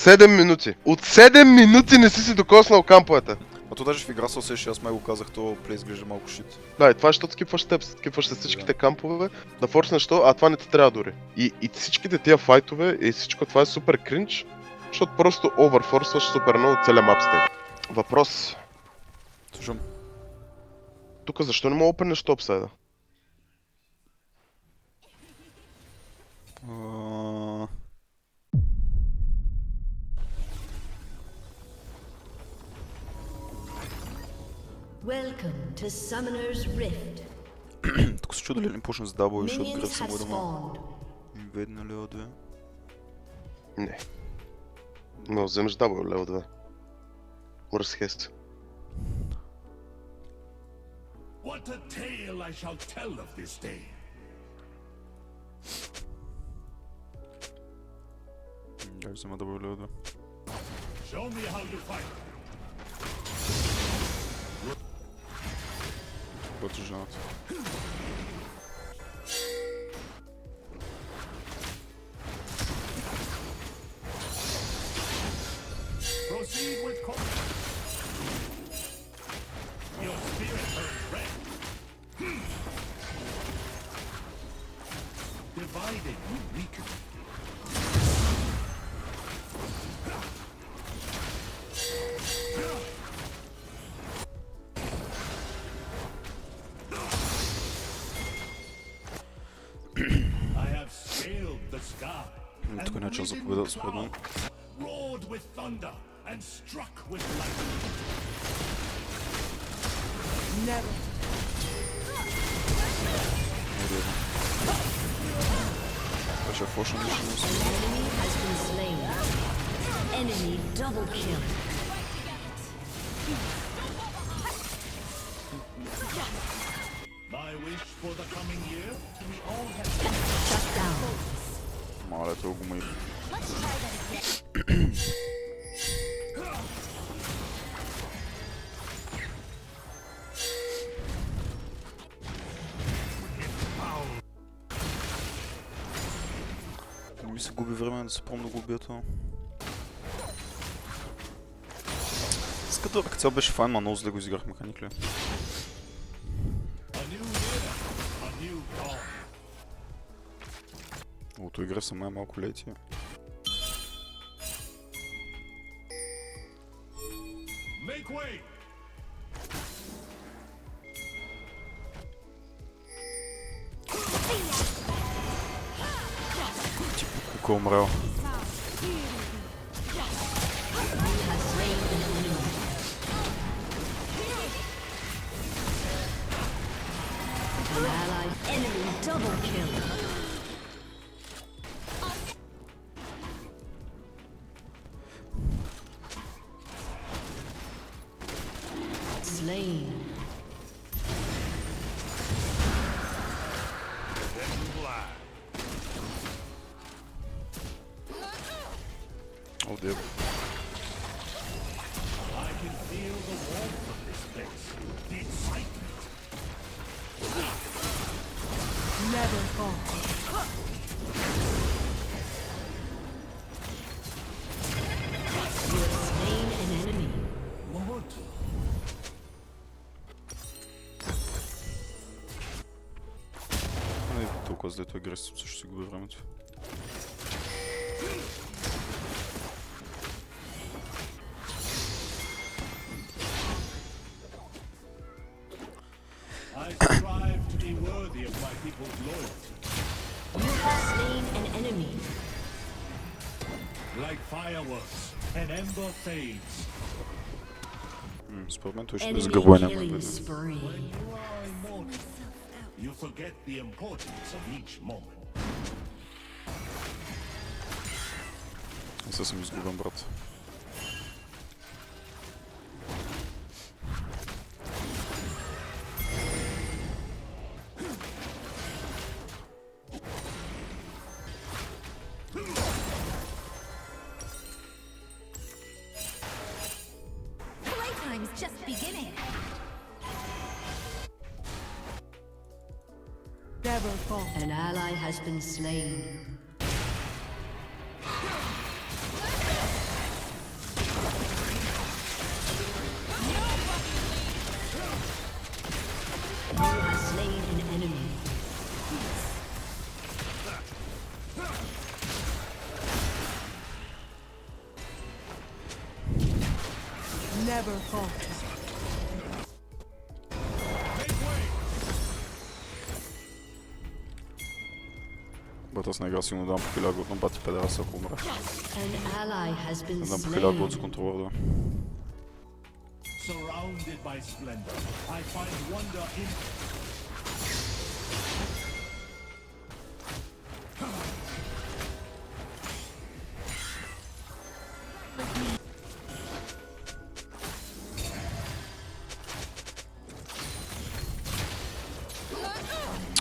7 минути. От 7 минути не си докоснал камповете. А то даже в игра се усеща, аз май го казах, то плей изглежда малко шит. Да, и това е, защото скипваш се всичките кампове, да форснеш то, а това не ти трябва дори. И всичките тия файтове и всичко това е супер кринч, защото просто оверфорсваш супер много целия мапстейт. Въпрос. Слушам. Тук защо не мога опенеш топсайда? Welcome to Summoner's Rift. Тук се чудо ли не почна с дабл, защото Minions град съм have го да ма. spawned. Ведна лева 2. Не. Но вземеш дабл лево 2. Мърс хест. What a tale I shall tell of this day. Как взема дабл лева 2? Show me how you fight. Бъде жената. Proceed with caution. Your spirit turns red. Divided, you weaken. I have scaled the sky. Тук е начин за победа, според мен. Roared with thunder and struck with lightning. Never. Това ще е фошен лично. Enemy has been slain. Enemy double kill. My wish for the coming year, we all have Shut down. Мале, това го май. Не ми се губи време да се пробвам да го убия това. Като цял беше файн, ма много зле го изиграх механик ли. a new year, a new dawn. Ото игра са май малко лети. Make way. Кука умрял. An ally. Enemy double kill. Slain. О, деб. I can feel the warmth of this place. The excitement. Never fall. You have slain an enemy. Lord. Не е толкова зле, той агресив, също си губи времето. I strive to be worthy of my people's loyalty. You have slain an enemy. Like fireworks, an ember fades. Според мен той ще Enemy безгъбой няма killing бъде. spree. You are immortal. You forget the importance of each moment. Не съм изгубен, брат. Playtime's just beginning. Never fall. An ally has been slain. Never falter. Бата с нега силно дам по 1000 год, но бати педераса ако умре. An ally has been Не дам по 1000 год с slain. контролер, да. Surrounded by splendor, I find wonder in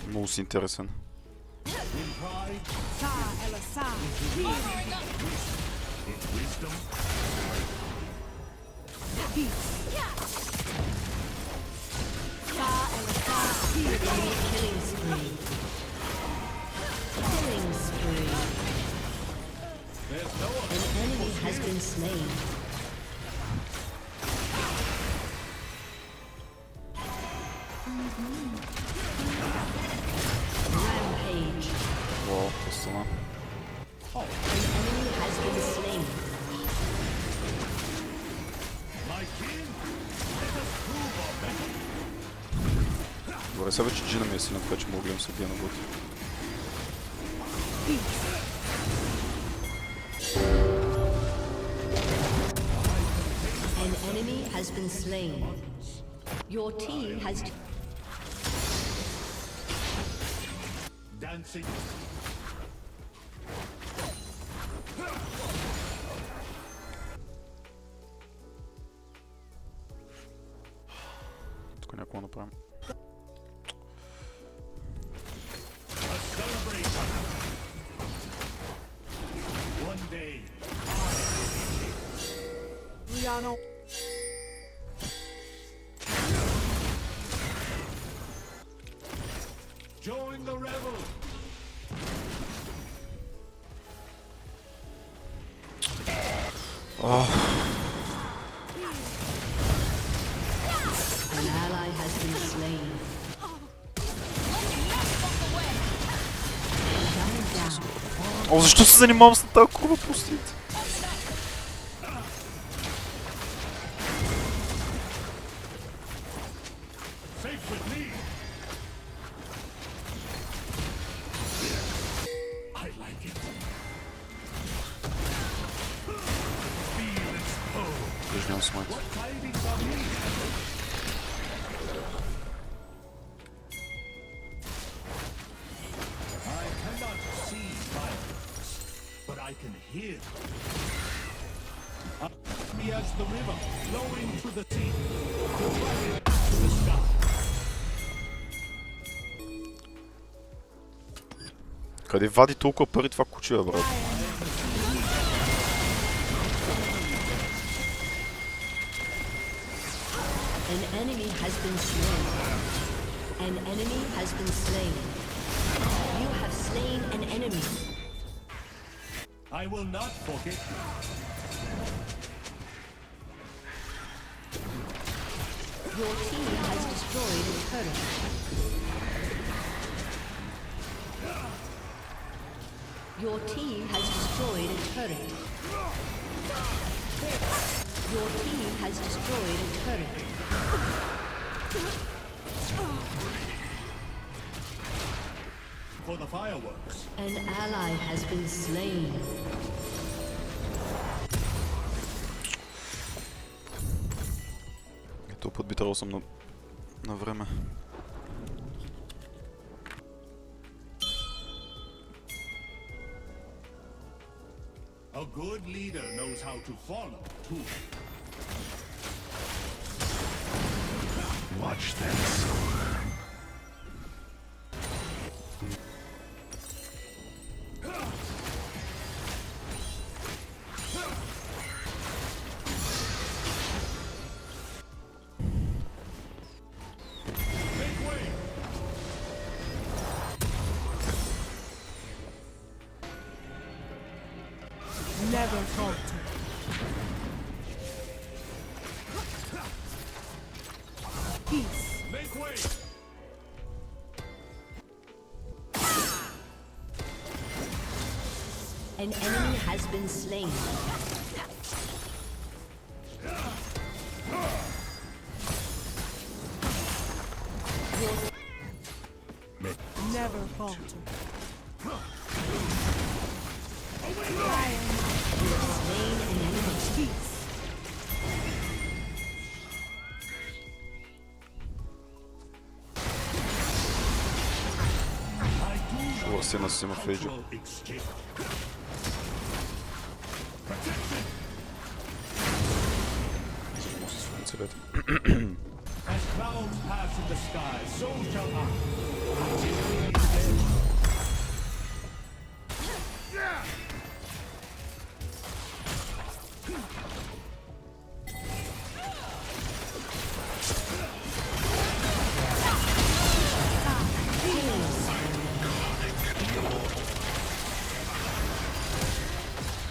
Много си интересен. pride, Sa ela sa. in wisdom, Sa ela sa. Killing spree. Killing spree. An enemy has been slain. Rampage. Вау, това стана. An enemy has been slain. my king, let us prove our mettle. Добре, сега вече Джина ми е силен, така че мога да гледам се бия на бот. An enemy has been slain. Your team has Dancing, Тук някакво направим. a celebration. One day, Rihanna. join the revel. an ally has been slain. Shut down. О, защо се занимавам с тази курва пустите? Safe with me. I like it. Feel its pull. Даже нямам смайт. What tidings are these? I cannot see violence, but I can hear. Me as the river flowing to the sea, running to the sky. Къде вади толкова пари това куче, брат? An enemy has been slain. An enemy has been slain. You have slain an enemy. I will not forget you. Your team has destroyed a turret. Your team has destroyed a turret. Your team has destroyed a turret. For the fireworks. An ally has been slain. Този път би трябвало съм на време. A good leader knows how to follow, too. Watch them soar. Make way! Never falter. Peace. Make way! An enemy has been slain. Never falter. Peace. О, сина си има фейджа. Cultural exchange. Целете. As clouds pass in the sky, so shall I.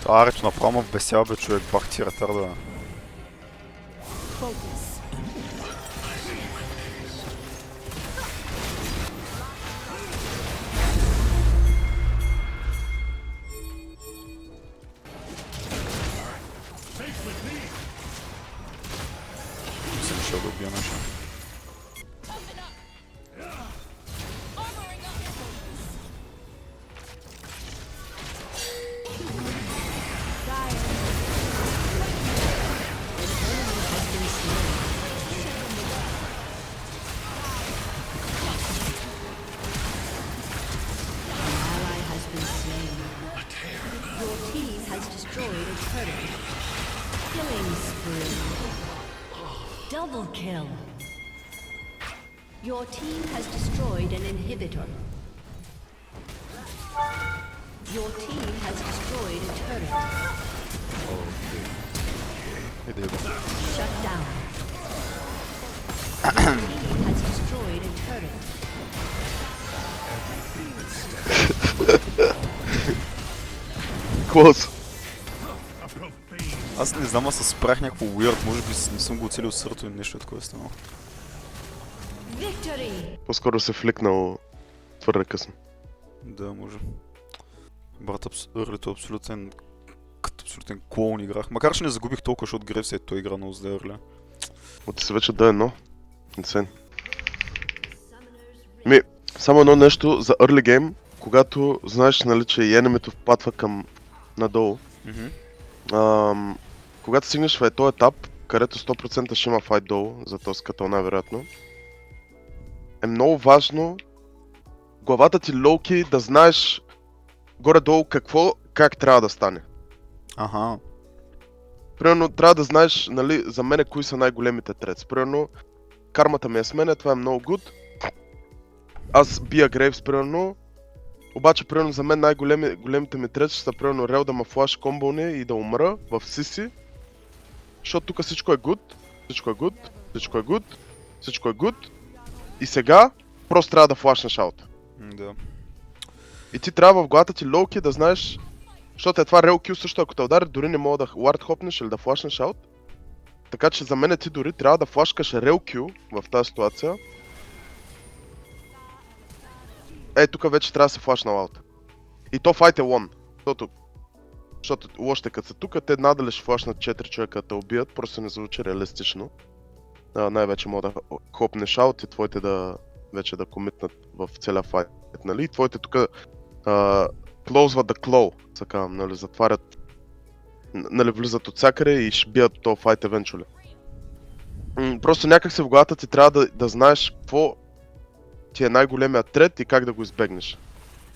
Арето направо ме вбесява, бе, човек, бах ти ретарда. Focus. Мисля, че ще да убия нещо. Ally has been slain. Your team has destroyed a turret. Killing spree. Double kill. Your team has destroyed an inhibitor. Your team has destroyed a turret. Иди го. Shut down. Your team has destroyed a turret. Close. Аз не знам, аз се спрях някакво weird, може би не съм го оцелил сърто или нещо такова е станало. Victory! По-скоро се фликнал твърде късно. Да, може. Брат, Early-то като абсолютен клоун играх. Макар че не загубих толкова, защото Грев се той игра много зле Early. От се вече да едно. Инсейн. Ми, само едно нещо за early game, когато знаеш, нали, че и енемито впадва към надолу. Когато стигнеш в този етап, където 100% ще има файт долу, за този скатъл най-вероятно, е много важно главата ти лоуки да знаеш горе-долу как трябва да стане. Аха. Примерно трябва да знаеш, нали, за мене кои са най-големите трец. Примерно, кармата ми е с мене, това е много good. Аз бия Грейвс, примерно. Обаче, примерно, за мен най-големите ми трец са, примерно, Рел да ма флаш комбоне и да умра в Сиси. Защото тук всичко е good, всичко е good, всичко е good, всичко е good. И сега, просто трябва да флашнеш аут. Да. И ти трябва в главата ти лоуки да знаеш, защото е това рел кил също, ако те удари, дори не мога да ward хопнеш или да флашнеш аут. Така че за мен ти дори трябва да флашкаш рел кил в тази ситуация. Тук вече трябва да се флашна аут. И то файт е лон. Защото лошите като са тук, те надали ще флашнат 4 човека да те убият, просто не звучи реалистично. Най-вече мога да хопнеш аут и твоите да вече да комитнат в целия файт, нали? И твоите тук клоузват да клоу, така, нали, затварят, нали, влизат от всякъде и ще бият този файт евенчуали. Просто някак се в главата ти трябва да знаеш какво ти е най-големият трет и как да го избегнеш.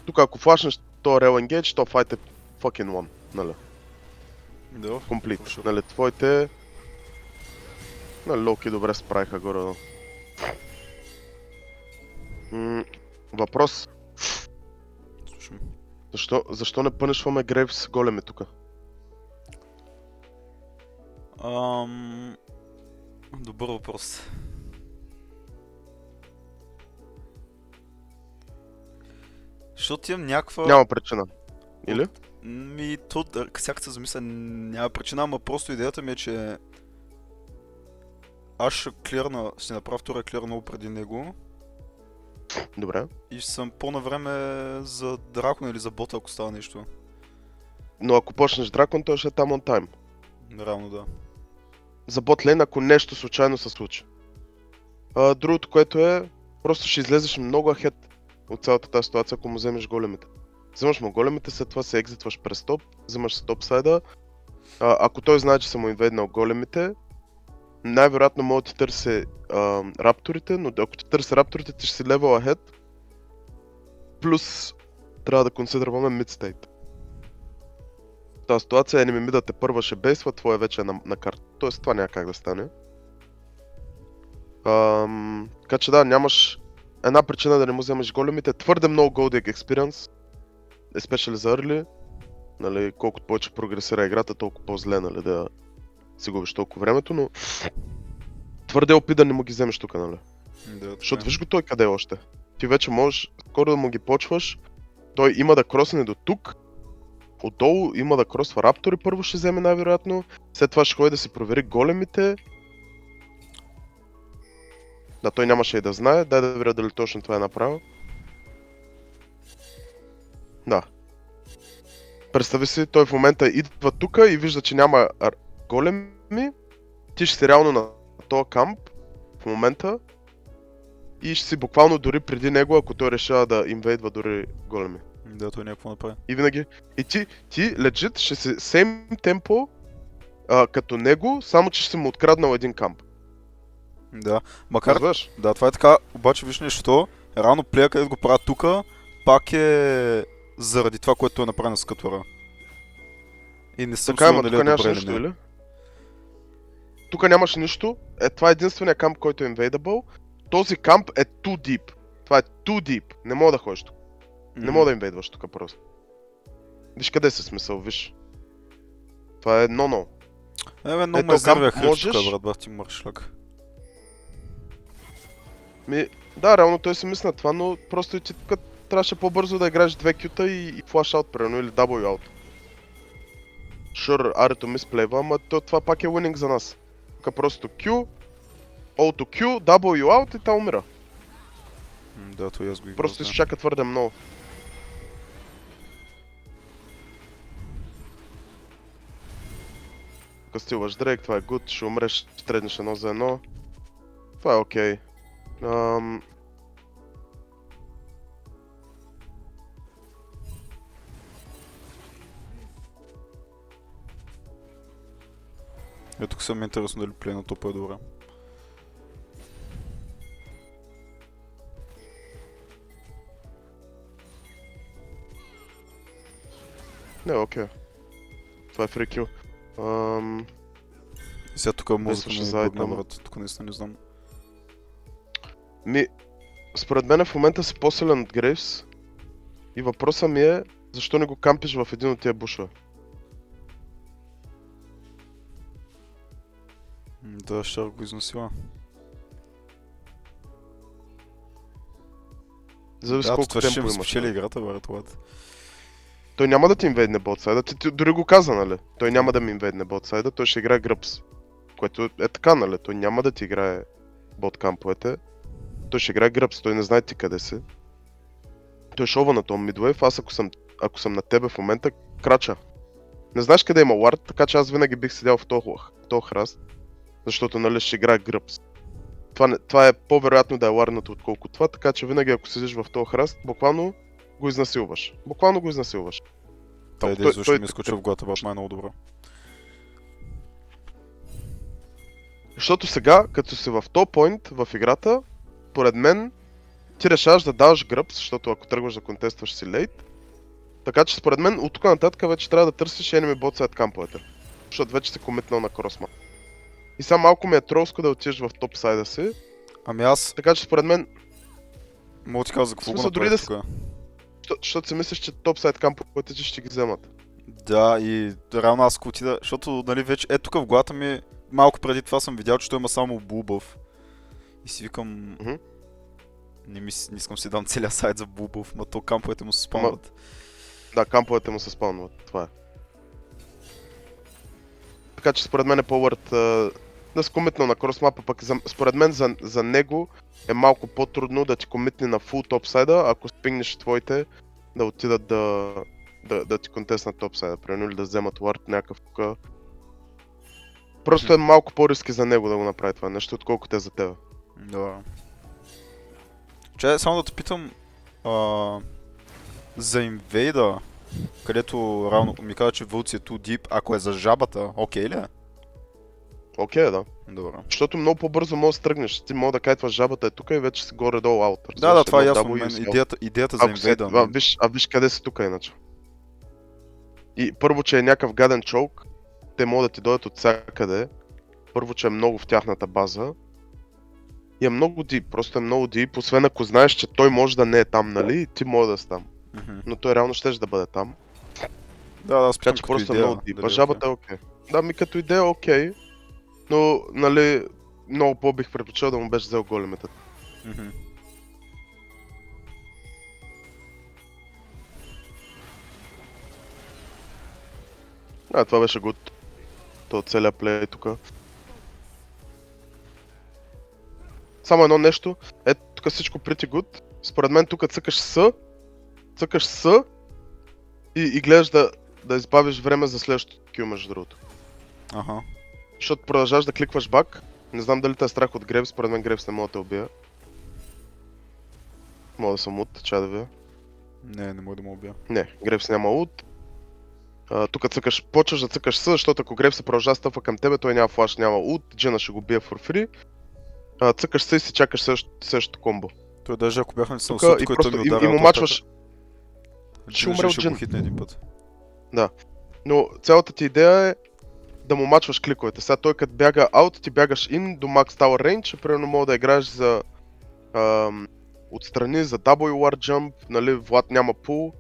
Тук ако флашнеш този Rel Engage, то файт е fucking one, нали? Да. Комплит. Нали, твоите... Нали, лоуки добре справиха горе. Въпрос. Слушам. Защо не пънишваме Грейвс големи тука? Добър въпрос. Защото имам някаква... Няма причина. Или? Всяка се замисля, няма причина, ама просто идеята ми е, че аз ще направя втория клир много преди него. Добре. И ще съм по-навреме за дракон или за бота, ако става нещо. Но ако почнеш дракон, той ще е там on time. Реално да. за ботлейн, ако нещо случайно се случи. Другото, което е, просто ще излезеш много ахет от цялата тази ситуация, ако му вземеш големите. Вземаш му големите, след това се екзитваш през топ, вземаш с топ сайда. Ако той знае, че са му инвейднал големите, най-вероятно може да ти търси рапторите, но ако ти търси рапторите, ти ще си левел ахет. Плюс трябва да консидерваме mid state. В тази ситуация enemy mid-а те първа ще бейсва, твоя вече е на карта. Тоест това няма как да стане. Така че да, нямаш една причина да не му вземеш големите. Твърде много Goldig Experience. Especially за early. Нали, колкото повече прогресира играта, толкова по-зле, нали, да си губиш толкова времето, но твърде опит да не му ги вземеш тук, нали. Да, Защото виж го той къде е още. Ти вече можеш скоро да му ги почваш. Той има да кросне до тук. Отдолу има да кросва раптори, първо ще вземе най-вероятно. След това ще ходи да си провери големите. Да, той нямаше и да знае. Дай да видя дали точно това е направил. Да. Представи си, той в момента идва тука и вижда, че няма големи. Ти ще си реално на този камп в момента. И ще си буквално дори преди него, ако той решава да инвейдва дори големи. Да, той някакво направи. И винаги. И ти легит ще си same темпо като него, само че ще си му откраднал един камп. Да, макар... Разбираш? Да, това е така, обаче виж нещо, реално плея, където го правят тука, пак е заради това, което е направено с Катура. И не съм Така, ама сигурен дали тук е нямаше добре или нищо, не. или? Тук нямаше нищо. Това е единствения камп, който е invadable. Този камп е too deep. Това е too deep. Не мога да ходиш тук. Не мога да инвейдваш тук просто. Виж къде се смисъл, виж. Това е no-no. Много Ето, ме зървя камп хръч можеш- тук, брат ти мършлак. Да, реално той си мисля това, но просто и ти тук трябваше по-бързо да играеш 2 кюта и flash out, примерно, или W out. Sure, арето мисплейва, ама това пак е winning за нас. Тук просто Q, auto Q, W out и та умира. Да, той аз го играл. Просто изчака твърде много. Тук стилваш Дрейк, това е good, ще умреш, ще тренеш 1-1. Това е окей. Тук съм интересно дали плей на топа е добре. Не, окей. Това е фри кил. И сега тук мозъка слушай ми за бъгна, айтема. брат. Тук наистина не знам. Според мен в момента си по-силен от Грейвс. И въпросът ми е, защо не го кампиш в един от тия бушове? Да, ще го изнасила. Зависи Да, колко това ще темпо ми имаш. спечели играта, брат, лад. Той няма да ти инвейдне ботсайда, ти дори го каза, нали? Той няма да ми инвейдне ботсайда, той ще играе гръбс. Което е така, нали? Той няма да ти играе бот камповете. Той ще играе гръбс, той не знае ти къде си. Той шова на този мидвейв, аз ако съм на тебе в момента, крача. Не знаеш къде има вард, така че аз винаги бих седял в този храст. Защото, нали, ще играе гръбс. Това е по-вероятно да е варнато отколкото това, така че винаги ако седиш в този храст, буквално го изнасилваш. Буквално го изнасилваш. Това идея защо ми изкочва в главата, брат, много добро. Защото сега, като си в топ пойнт в играта, поред мен, ти решаваш да даваш гръбс, защото ако тръгваш да контестваш си лейт. Така че според мен от тук нататък вече трябва да търсиш enemy bot side камповете. Защото вече си комитнал на кросма. И сега малко ми е тролско да отидеш в топ сайда си. Ами аз, Така че според мен, мога ти кажа за какво го смисъл, дори направих да тук. защото си мислиш, че топ сайд камповете ти ще ги вземат. Да, и реално аз ако отида, защото нали вече, тук в главата ми, малко преди това съм видял, че той има само булбъв. И си викам, не искам си дам целия сайт за булбъв, ма то камповете му се спомнят. Да, камповете му се спалнват, това е. Така че според мен е по-върт да си комитнал на кросмапа, пък според мен за него е малко по-трудно да ти комитне на фул топсайда, ако спингнеш твоите да отидат да ти контеснат топсайда, примерно или да вземат вард някакъв тук. Просто е малко по-риски за него да го направи това нещо, отколкото е за тебе. Да. Че, само да те питам, за инвейда, където равно ми каза, че вълци е too deep, ако е за жабата, окей ли е? Окей, да. Добре. Защото много по-бързо можеш да стръгнеш. Ти мога да кайтваш жабата е тук и вече си горе-долу аут. Да, това е ясно. W Мен, и идеята за инвейда. виж къде си тук иначе. И първо, че е някакъв гаден чолк, те могат да ти дойдат от всякъде. Първо, че е много в тяхната база. И е много дип, просто е много дип, освен ако знаеш, че той може да не е там, нали? И ти може да си там. Но той реално щеш да бъде там. Да, Така че просто е много дип. А жабата е окей. Да, ми като идея е окей. Но, нали, много по-бих предпочел да му беше взел големите. Това беше гуд. То целият плей тук. Само едно нещо. Ето тук всичко pretty good. Според мен тук цъкаш С и гледаш да избавиш време за следващото кил, между другото. Аха. Защото продължаваш да кликваш бак. Не знам дали те е страх от Грейвс, според мен Грейвс не мога да те убия. Мога да съм ут, чай да вия. Не мога да му убия. Не, Грейвс няма ут. Тук почваш да цъкаш С, защото ако Грейвс се продължава стъпва към тебе, той няма флаш, няма ут, Джина ще го бие for free. Цъкаш С и си чакаш същото комбо. Той даже ако бяха не съм тук и просто и му мачваш. Ще умре от Джин. Хитне един път. Да. Но цялата ти идея е да му мачваш кликовете. Сега той като бяга аут, ти бягаш ин до Max Tower Range, и примерно мога да играеш за отстрани, за W Ward Jump, нали, Влад няма пул.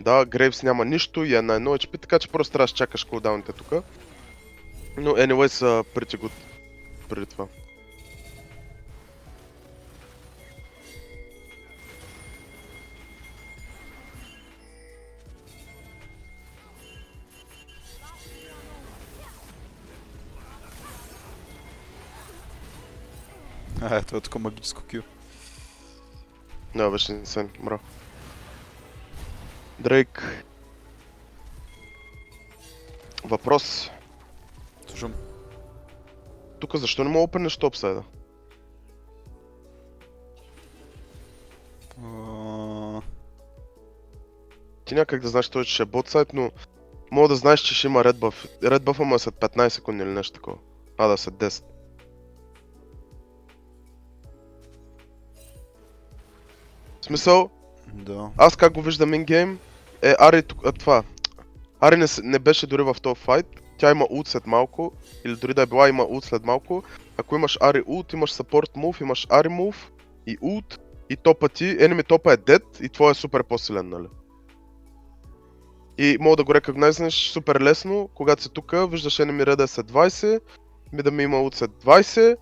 Да, Грейвс няма нищо и е на 1 HP, така че просто трябва да чакаш кулдауните тук. Но anyway са pretty good преди това. Това е тук магическо кил. Да, беше инсейн, браво. Дрейк. Въпрос. Слушам. Тук защо не мога опенеш топсайда? Ти някак да знаеш той, че ще е ботсайд, но мога да знаеш, че ще има red buff. Red buff му е след 15 секунди или нещо такова. Да, след 10. В смисъл, Да. аз как го виждам ингейм, Ари това. Ари не беше дори в този файт, тя има ult след малко, или дори да е била има ult след малко. Ако имаш Ари ult, имаш support move, имаш Ари move и ult, и топа ти, enemy топа е dead и твой е супер по-силен, нали? И мога да го рекогнайзнеш супер лесно, когато си тука, виждаш enemy реда е след 20, мида ми има ult след 20,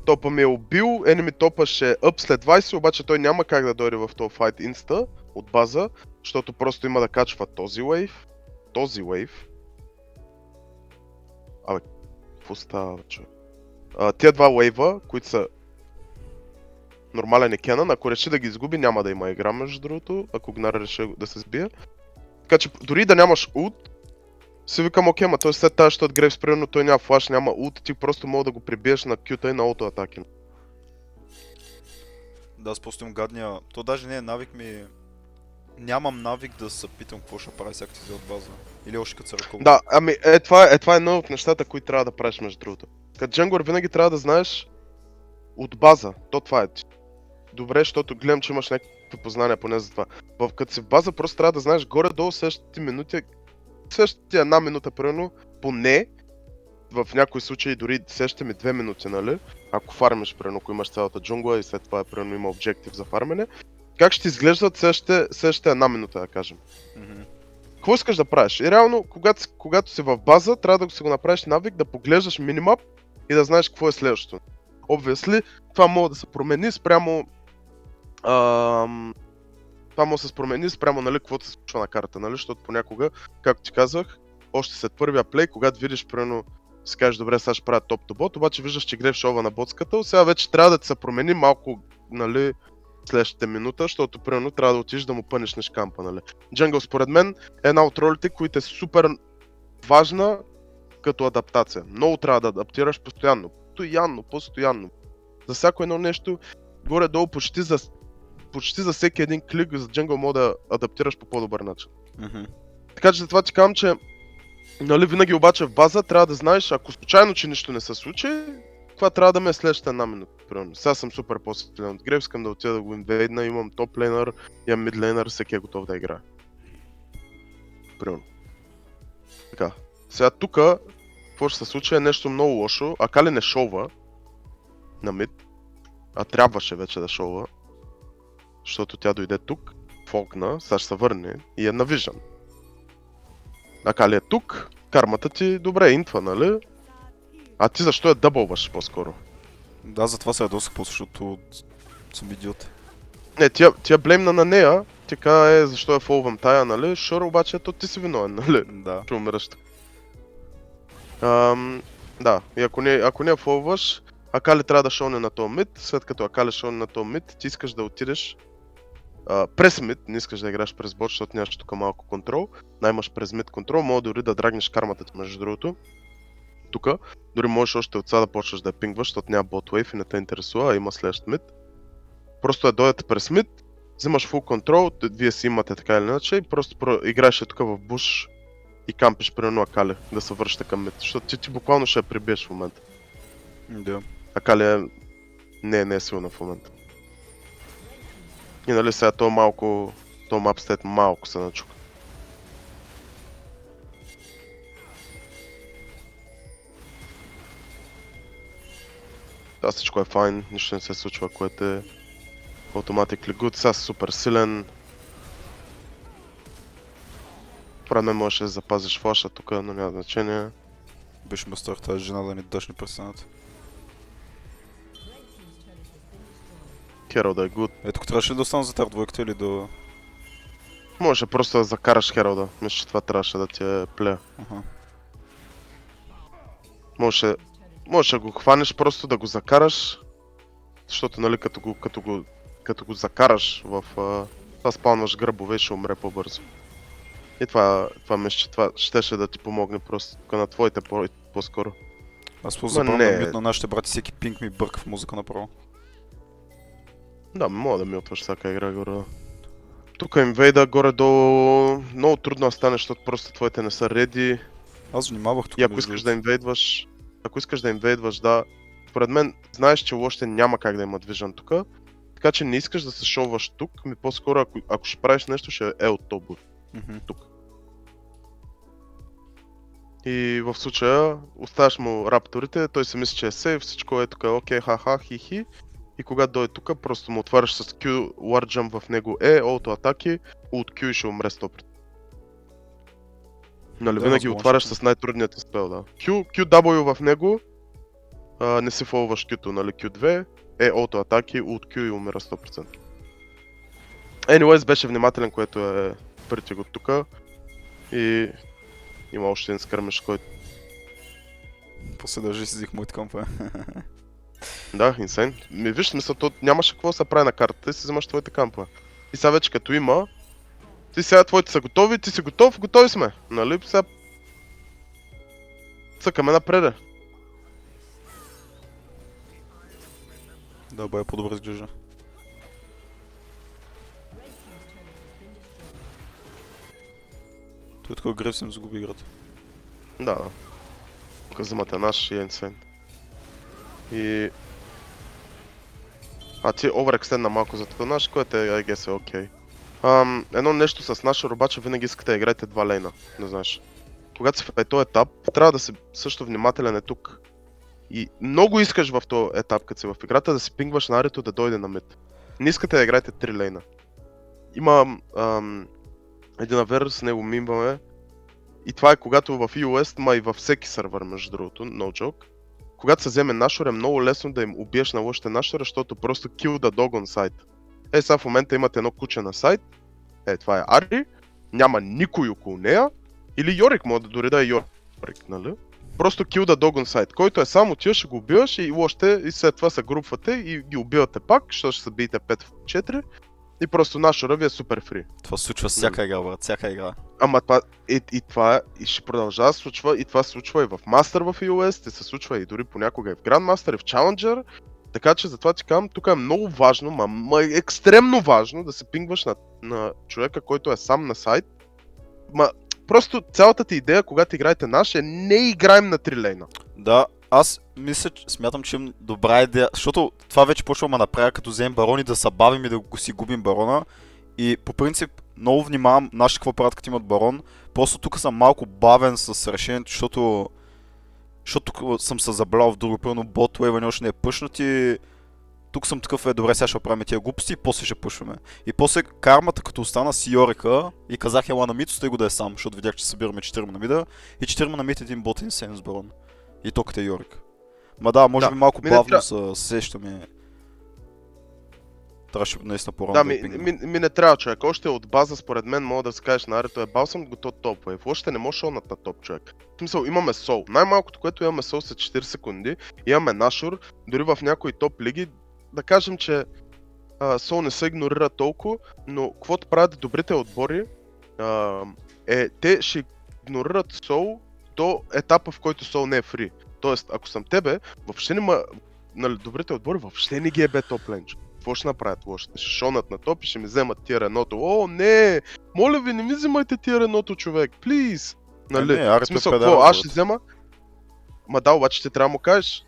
топа ми е убил, enemy топа ще е up след 20, обаче той няма как да дойде в този файт инста от база, защото просто има да качва този wave. Абе, какво става, човек? Тия два вейва, които са нормален и Кенън, ако реши да ги изгуби, няма да има игра, между другото, ако Гнара реши да се сбие. Така че дори да нямаш ult, си викам окей, ма той след тази, защото Грейвс примерно той няма флаш, няма ult, ти просто мога да го прибиеш на Q-та и на auto-атаки. Да, аз просто имам гадния... То даже не е навик ми... Нямам навик да се питам какво ще прави всяка ти от база. Или още като се ръководя. Да, ами това е едно от нещата, които трябва да правиш, между другото. Като джангър винаги трябва да знаеш от база, то това е. Добре, защото гледам, че имаш някакви познания поне за това. Като си в база, просто трябва да знаеш горе-долу следващите минути, следващите една минута, примерно, поне, в някои случаи дори следващите ми 2 минути, нали? Ако фармиш, примерно, ако имаш цялата джунгла и след това, примерно, има обжектив за фармене, как ще изглеждат следващите една минута, да кажем. Какво искаш да правиш? И реално, когато си в база, трябва да си го направиш навик, да поглеждаш минимап и да знаеш какво е следващото. Obviously, това може да се промени спрямо... това може да се промени спрямо, нали, каквото се случва на карта, нали, защото понякога, както ти казах, още след първия плей, когато видиш, примерно, си кажеш, добре, сега ще правя топ-то бот, обаче виждаш, че гребш ова на ботската, сега вече трябва да ти се промени малко, нали, следващата минута, защото, примерно, трябва да отидеш да му пънешнеш кампа, нали. Джангъл, според мен, е една от ролите, които е супер важна, като адаптация. Много трябва да адаптираш постоянно. Постоянно. За всяко едно нещо, горе-долу почти за всеки един клик за джангъл мога да адаптираш по по-добър начин. Така че затова ти казвам, че нали, винаги обаче в база трябва да знаеш, ако случайно, че нищо не се случи, това трябва да ме е следващата една минута. Примерно. Сега съм супер по-силен от Грейв, искам да отида да го инвейдна, имам топ лейнър, имам мид лейнър, всеки е готов да играе. Примерно. Така. Сега тука, какво ще се случи е нещо много лошо. Акали не шоува на мид, а трябваше вече да шоува, защото тя дойде тук, фокна, сега ще се върне и е на вижън. Акали е тук, кармата ти добре интва, нали? А ти защо я дъбълваш по-скоро? Да, затова се ядосах после, защото съм идиот. Не, тя блеймна на нея, така е защо я фолвам тая, нали? Шор обаче, то ти си виновен, нали? Да. Ще умираш така. Да, и ако не я фолваш, Акали трябва да шоуне на този мид, след като Акали шоуне на този мид, ти искаш да отидеш през мид, не искаш да играш през бот, защото нямаш тук малко контрол, наймаш през мид контрол, мога дори да драгнеш кармата ти между другото. Тука, дори можеш още от сега да почваш да я пингваш, защото няма бот wave и не те интересува, а има следващ мид. Просто дойдете през мид, взимаш фул контрол, вие си имате така или иначе и просто играеш тук в буш и кампиш примерно Акали да се връща към мид, защото ти буквално ще я прибиеш в момента. Да. Акали не е силна в момента. И нали сега то мапстейт малко се начука. Да, всичко е файн, нищо не се случва, което е automatically good. Сега си супер силен. Според мен можеш да запазиш флаша тук, но няма значение. Беше ме страх тази жена да ни дъжне през стената. Хералда е good. Ето, трябваше ли да остана за тази двойката или да... Може просто да закараш Хералда. Мисля, че това трябваше да ти е плея. Аха. Може да го хванеш просто да го закараш. Защото нали като го закараш в... това спалнваш гръбове и ще умре по-бързо. И това мисля, че това щеше да ти помогне просто на твоите по-скоро. Аз по-забавно да мют на нашите брати, всеки пинг ми бърка в музика направо. Да, мога да мютваш всяка игра горе. Тук инвейда горе-долу много трудно да стане, защото просто твоите не са реди. Аз внимавах тук. И ако искаш да инвейдваш, да, според мен знаеш, че лошите няма как да имат вижън тук. Така че не искаш да се шоуваш тук, по-скоро ако ще правиш нещо, ще е от топ тук. И в случая оставяш му рапторите, той се мисли, че е сейф, всичко е тук, окей, ха-ха, хи-хи. И когато дойде тук, просто му отваряш с Q, Ward Jump в него ауто атаки, от Q и ще умре 100%. Нали, винаги отваряш с най-трудният спел, да. QW в него, не си фолваш Q-то, нали, Q2, ауто атаки, от Q и умира 100%. Anyways, беше внимателен, което е притиго тук. И има още един скърмиш, който... После държи си взих моите компа. Да, инсейн. Виж, смисъл, то нямаше какво да се прави на картата, ти си вземаш твоите кампове. И сега вече като има, ти сега твоите са готови, ти си готов, готови сме. Нали? Сега... Цъкаме напред. Да, бая по-добре изглежда. Той така Грейв съм загуби играта. Да. Тук взимате наш и е инсейн. И... ти оверекстендна малко за това наш, което е, I guess, е окей. Едно нещо с нашия обаче винаги искате да играете два лейна, не знаеш. Когато си в този етап, трябва да си също внимателен тук. И много искаш в този етап, като си в играта, да си пингваш на арито да дойде на мид. Не искате да играете три лейна. Има един авер, с него мимваме. И това е когато в EOS, ма и във всеки сървър, между другото, no joke. Когато се вземе нашор, е много лесно да им убиеш на лошите нашора, защото просто kill the dog on site. Сега в момента имате едно куче на сайт. Това е Ари. Няма никой около нея. Или Йорик, може да дори да е Йорик, нали? Просто kill the dog on site. Който е само тия, ще го убиваш и лошите, и след това се групвате и ги убивате пак, защото ще се биете 5 в 4. и просто нашора ви е супер фри. Това се случва с всяка игра, брат, всяка игра. Ама това, това и ще продължава да се случва, и това се случва и в Master в EOS, се случва и дори понякога и в Grandmaster, и в Challenger. Така че затова ти казвам, тук е много важно, ма екстремно важно да се пингваш на човека, който е сам на сайт. Просто цялата ти идея, когато играете наш, е не играем на 3 лейна. Да, аз смятам, че имам добра идея, защото това вече почва ме направя, като вземем барони, да се бавим и да си губим барона. И по принцип много внимавам нашите какво правят, като имат барон. Просто тук съм малко бавен с решението, защото тук съм се забрал в друго, пълно бот лейва не още не е пъшнат и тук съм такъв добре, сега ще правим тия глупости и после ще пушваме. И после кармата, като остана с Йорика и казах ела на мид, стой го да е сам, защото видях, че събираме 4 на мида и 4 на мид един бот инсейн с барон. И то като е Йорик. Ма да, може би малко бавно се сещаме. Трябваше наистина по-рано да ми не трябва, човек. Още от база, според мен, мога да се кажеш на арето е балсам, го то топ wave. Още не може шонат на топ, човек. В смисъл, имаме сол. Най-малкото, което имаме сол са 40 секунди. Имаме нашур. Дори в някои топ лиги, да кажем, че сол не се игнорира толкова, но каквото правят добрите отбори, те ще игнорират сол до етапа, в който сол не е фри. Тоест, ако съм тебе, въобще нема, нали, добрите отбори въобще не ги е бе топ лейн. Какво ще направят лошите? Ще шонат на топ и ще ми вземат тия Реното. О, не! Моля ви, не ми вземайте тия Реното, човек, плиз! Нали? В смисъл, какво? Аз ще взема? Ма да, обаче ти трябва да му кажеш.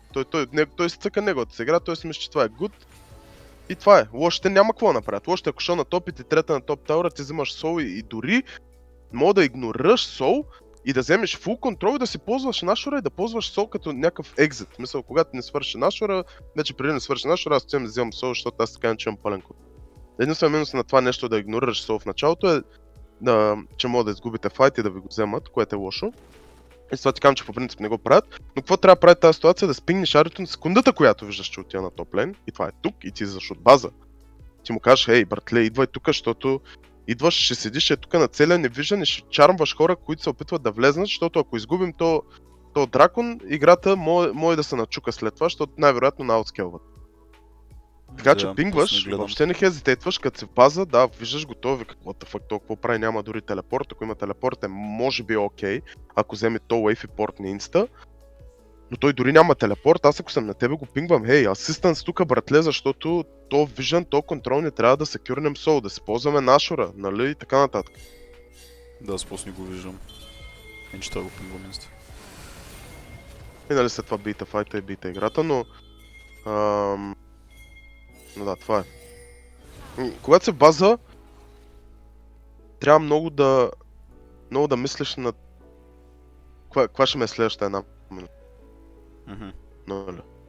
Той си цъка неговата си игра, той си мисли, че това е good. И това е. Лошите няма какво да направят. Лошите, ако шона топ и ти трета на топ таура, ти вземаш сол и дори мога да игнорираш сол и да вземеш фул контрол и да си ползваш нашора и да ползваш сол като някакъв екзит. Мисъл, когато не свърши нашора, вече преди не свърши нашора, аз отивам да вземам сол, защото аз така че имам пълен код. Единствено минус на това нещо да игнорираш сол в началото е, че мога да изгубите файт и да ви го вземат, което е лошо. И с това ти казвам, че по принцип не го правят. Но какво трябва да прави тази ситуация? Да спингнеш арито на секундата, която виждаш, че отива на топ лейн. И това е тук и ти излизаш от база. Ти му кажеш, ей, братле, идвай тук, защото идваш, ще седиш тук на целия невиждан и ще чармваш хора, които се опитват да влезнат, защото ако изгубим то дракон, играта може да се начука след това, защото най-вероятно наутскелват. Така че пингваш, въобще не хезитейтваш, като се в база, да, виждаш готови, каквото факт, какво прави, няма дори телепорт, ако има телепорт е може би окей, ако вземе то wave и портни инста, но той дори няма телепорт, аз ако съм на тебе го пингвам, хей, асистанс тук, братле, защото то вижен, то контрол не трябва да секюрнем сол, да се ползваме нашора, нали, и така нататък. Да, аз просто не го виждам. Иначе трябва го пингвам инста. И нали след това бита файта и бита играта, но... Но да, това е. Когато се база, трябва много да мислиш на... Каква ще ме е следващата една минута. Mm-hmm. Нали?